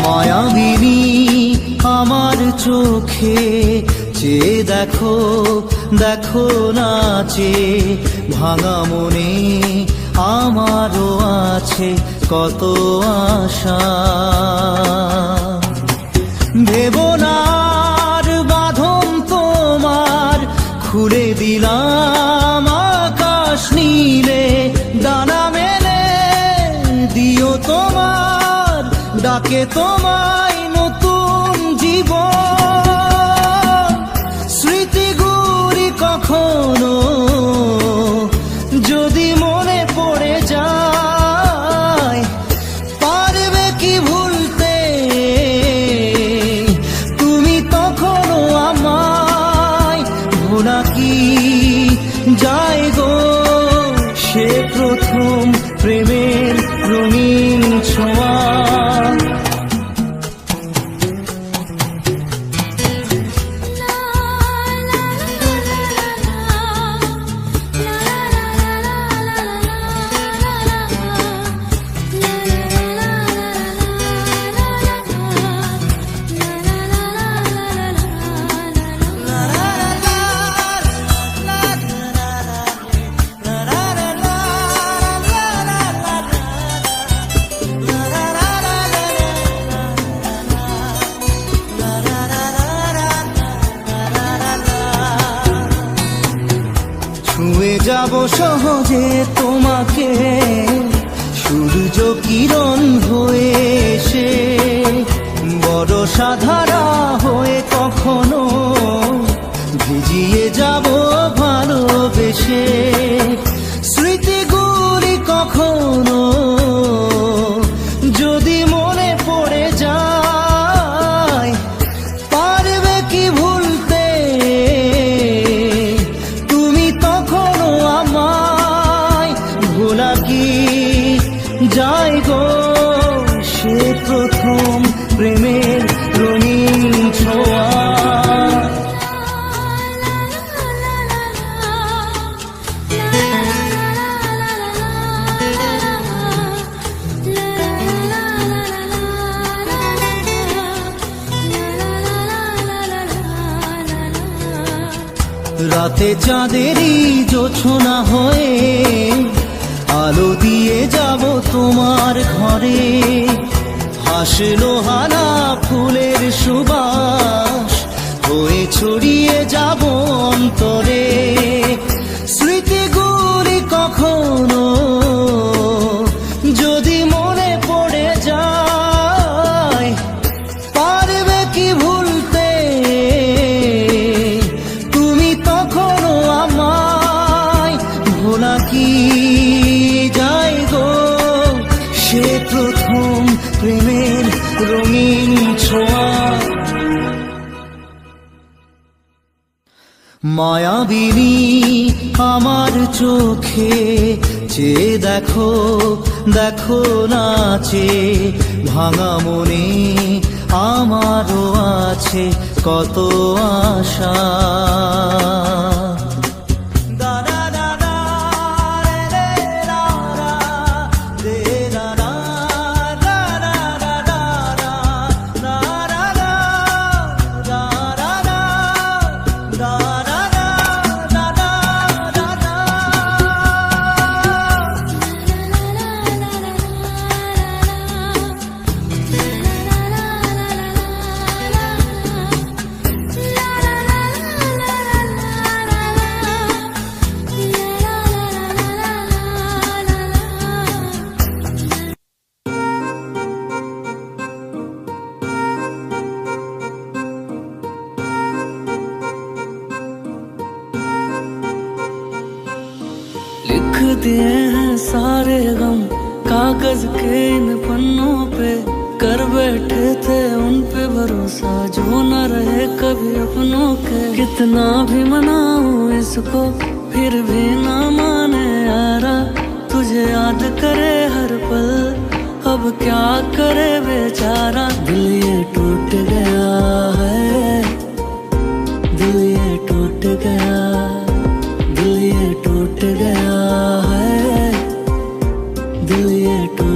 মায়াবিনী আমার চোখে চেয়ে দেখো, দেখো নাচে ভাঙা মনে আমারও আছে কত আশা। ভেবনার বাঁধন তোমার খুলে দিলাম আকাশ নীলে, ডানা মেলে দিও তোমার ডাকে তোমায় নতুন জীবন। স্মৃতিগুলি কখনো যদি মনে পড়ে যায়, পারবে কি ভুলতে তুমি তখনও আমায়? ভোলা কি যায় গো সে প্রথম প্রেমের রঙিন ছোঁয়া। ছুঁয়ে যাব সহজে তোমাকে সূর্য কিরণ হয়ে এসে, বরষা ধারা হয়ে কখনো ভিজিয়ে যাব ভালোবেসে। স্মৃতিগুলি কখনো যদি মনে পড়ে যায়, পারবে কি ভুলতে তুমি তখনও আমায়? ভোলা কি যায় গো সে প্রথম প্রেমের রঙিন ছোঁয়া। রাতে চাঁদেরই জোছনা হয়ে আলো দিয়ে যাব তোমার ঘরে, হাসলো হানা ফুলের সুবাস হয়ে ছড়িয়ে যাব অন্তরে। স্মৃতিগুলি কখনো যদি মনে পড়ে যায়, পারবে কি ভুলতে তুমি তখনও আমায়? ভোলা কি যায় গো সে প্রথম প্রেমের রঙিন ছোঁয়া। মায়াবিনী আমার চোখে চেয়ে দেখো, দেখো নাচে ভাঙা মনে আমারও আছে কত আশা। लिख दिए हैं सारे गम कागज के इन पन्नों पे, कर बैठे थे उन पे भरोसा जो न रहे कभी अपनों के। कितना भी मनाऊं इसको फिर भी ना माने यारा, तुझे याद करे हर पल अब क्या करे बेचारा। दिल ये टूट गया है, दिल ये टूट गया, दिल ये टूट गया है, दिल ये टूट